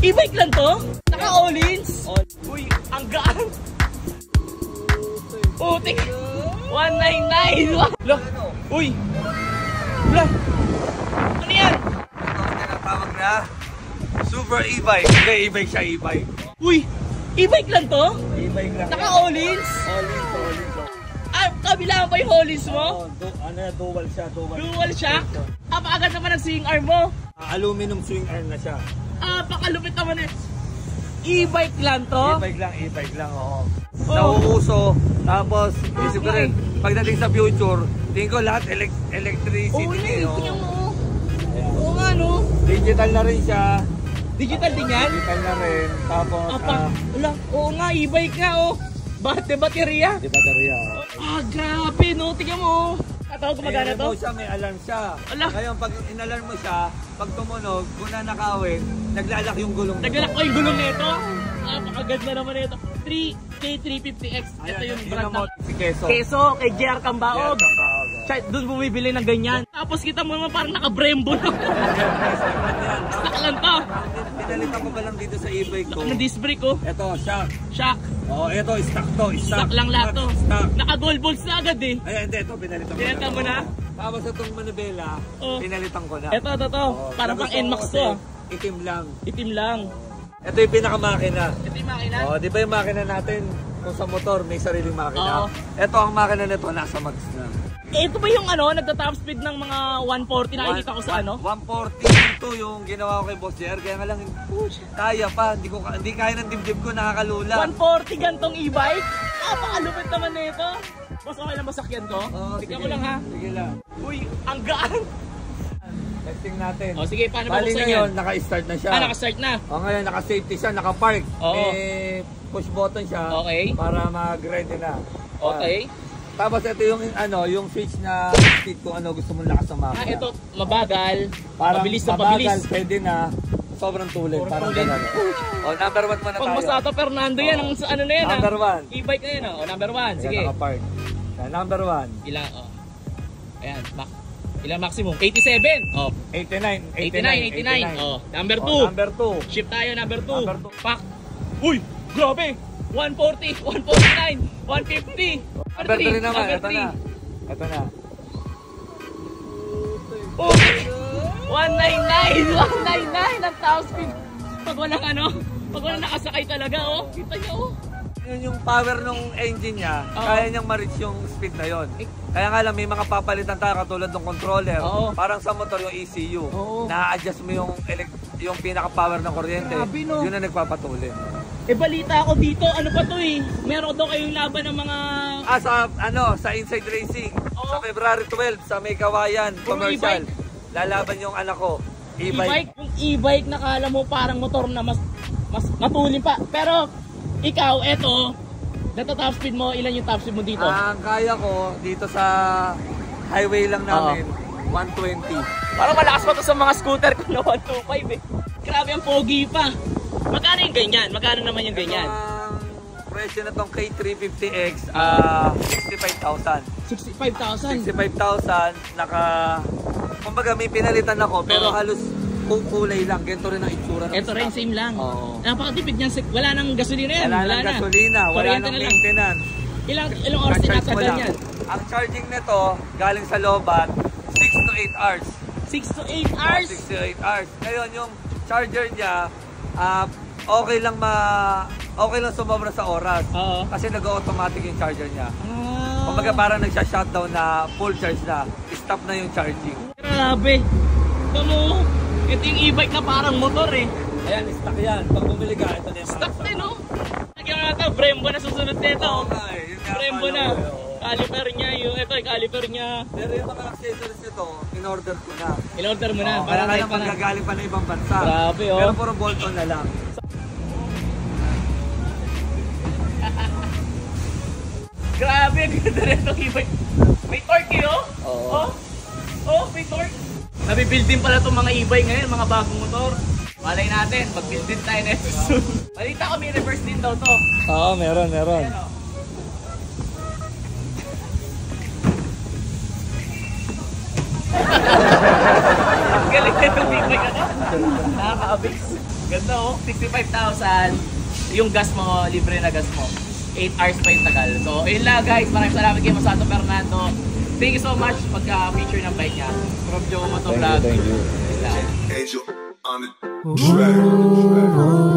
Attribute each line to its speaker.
Speaker 1: E-bike lang to? Naka-all-ins? Uy, ang gaan. Putik. 199. Look. Uy. Wala. Ano yan?
Speaker 2: Ito ang tinatawag na Super E-bike. Hindi, e-bike siya, e-bike.
Speaker 1: Uy, e-bike lang to?
Speaker 2: E-bike lang.
Speaker 1: Naka-all-ins?
Speaker 2: All-ins.
Speaker 1: Ah, kabila ba yung all-ins mo?
Speaker 2: Dual siya,
Speaker 1: Dual shock? Paagad naman ang swing arm mo.
Speaker 2: Aluminum swing arm na siya.
Speaker 1: Pakalupit naman eh. E-bike lang to?
Speaker 2: E-bike lang, oo. Nauuso, tapos isip ko rin, pagdating sa future, tingin ko lahat electricity.
Speaker 1: Oo nga no.
Speaker 2: Digital na rin siya.
Speaker 1: Digital din yan?
Speaker 2: Digital na rin, tapos
Speaker 1: oo nga, e-bike nga oh. Baterya?
Speaker 2: di baterya.
Speaker 1: Grabe no, tingnan mo. Tatawag gumagana to?
Speaker 2: May alarm siya. Ngayon, pag inalarm mo siya, pag tumunog, kung nanakawin, naglalak yung gulong.
Speaker 1: Naglalak ko yung gulong nito? Napakaganda naman ito. K350X. Ito yung brand na.
Speaker 2: Si Keso.
Speaker 1: Keso, kay JR Cambaog. Doon bumibili ng ganyan. Tapos kita mo naman parang naka-Brembo na. Stock lang to.
Speaker 2: Pinalitan ko pa lang dito sa e-bike ko.
Speaker 1: Disc brake ko.
Speaker 2: Ito, shock.
Speaker 1: Oh,
Speaker 2: ito, stock to.
Speaker 1: Stock lang lahat to.
Speaker 2: Stock.
Speaker 1: Naka-gold balls na agad eh.
Speaker 2: Ay, hindi, ito, pinalitan ko.
Speaker 1: Pinalitan mo na?
Speaker 2: Tapos itong manibela, pinalitan ko na.
Speaker 1: Ito. Parang pang NMAX to.
Speaker 2: Itim lang. Ito yung pinakamakina.
Speaker 1: Ito yung makina?
Speaker 2: Di ba yung makina natin, kung sa motor, may sariling makina. Ito ang makina nito, nasa max na.
Speaker 1: Ito ba yung nagta-top speed ng mga 140 nakikita ko sa
Speaker 2: 140 ito yung ginawa ko kay Boss JR, kaya nga lang kaya pa, hindi kaya ng dibdib ko, nakakalula.
Speaker 1: 140 gantong e-bike? Pakalupit naman nito. Boss, okay lang masakyan ko? Tignan mo lang ha.
Speaker 2: Sige lang.
Speaker 1: Uy, ang gaan.
Speaker 2: Testing natin.
Speaker 1: Sige, paano ba
Speaker 2: bali
Speaker 1: buksan
Speaker 2: ngayon, naka-start na siya.
Speaker 1: Naka-start na.
Speaker 2: Ngayon, naka-safety siya, naka-park. Push button siya para mag-ready na.
Speaker 1: Okay.
Speaker 2: Tapos ito yung switch na speed kung gusto mong lakas ng makina.
Speaker 1: Ito, mabagal, mabilis na
Speaker 2: mabagal, pwede na, sobrang tulid. Parang gano'n. Number 1 muna tayo.
Speaker 1: Pag Masato Fernando yan, ang na yan.
Speaker 2: Number 1.
Speaker 1: E-bike na yan, number 1, sige.
Speaker 2: Naka-park. Number 1.
Speaker 1: Ilang, ayan, ilang maximum? 87.
Speaker 2: 89.
Speaker 1: Number 2.
Speaker 2: Number 2.
Speaker 1: Shift tayo, number 2. Pak. Uy, grabe. 140, 149, 150.
Speaker 2: Number 3 naman, ito na.
Speaker 1: Oh, 199 ang top speed. Pag walang nakasakay talaga, kita nyo,
Speaker 2: Yun yung power ng engine niya, kaya niyang ma-reach yung speed na yon. Kaya nga lang, may mga papalitan tayo katulad ng controller. Parang sa motor yung ECU. Na-adjust mo yung pinaka-power ng kuryente. Yun ang nagpapatuloy.
Speaker 1: Balita ako dito, pa to meron daw kayong laban ng mga...
Speaker 2: sa Inside Racing. Sa February 12, sa May Kawayan, commercial. Lalaban yung anak ko. E-bike.
Speaker 1: Yung e-bike na kala mo parang motor na mas matulin pa. Pero ikaw, eto, top speed mo, ilan yung top speed mo dito?
Speaker 2: Ang kaya ko dito sa highway lang namin, 120.
Speaker 1: Parang malakas pa to sa mga scooter ko na 125 Grabe ang pogi pa. Magkano yung ganyan? Magkano naman yung ganyan?
Speaker 2: Ang presyo na tong K350X, 65,000.
Speaker 1: 65,000?
Speaker 2: 65,000, kumbaga may pinalitan ako, pero halos kulay lang. Ganito rin ang itsura.
Speaker 1: Ito rin, same lang. Napakatipid niyan. Wala nang gasolina yan.
Speaker 2: Wala nang gasolina. Wala nang maintenance.
Speaker 1: Ilang oras tinatagal yan?
Speaker 2: Ang charging nito, galing sa lobat, 6 to 8 hours.
Speaker 1: 6 to 8 hours?
Speaker 2: 6 to 8 hours. Ngayon, yung charger niya, okay lang sumobra sa oras. Kasi nag-automatic yung charger niya. Kumbaga parang nagsha-shutdown na full charge na. Stop na yung charging.
Speaker 1: Grabe. Ito yung e-bike na parang motor
Speaker 2: Ayan, stock yan. Pag bumili ka, ito na yung
Speaker 1: stock din Lagyan nga ito, Brembo na susunod nito. Brembo na. Caliper niya, ito yung caliper niya.
Speaker 2: Pero yung mga accessories nito, in-order ko na.
Speaker 1: In-order mo na?
Speaker 2: Para kaya magagaling pa na ibang bansa.
Speaker 1: Grabe
Speaker 2: Pero puro bolt-on na lang.
Speaker 1: Grabe, ganda rin itong e-bike. May torque may torque. Nabibuild din pala itong mga e-bike ngayon, mga bagong motor. Malay natin, mag-build din tayo next soon. Balita ko may reverse din daw to.
Speaker 2: Meron. Ayan,
Speaker 1: galing na yung e-bike ano. Nakaka-abix. Ganda oh, 65,000. Yung gas mo, libre na gas mo. 8 hours pa yung tagal. So, ayun lang guys. Maraming salamat kay Masato Fernando. Thank you so much pagka-feature ng bike niya. From Joe Motovlog.
Speaker 3: Thank you. Angel on the track.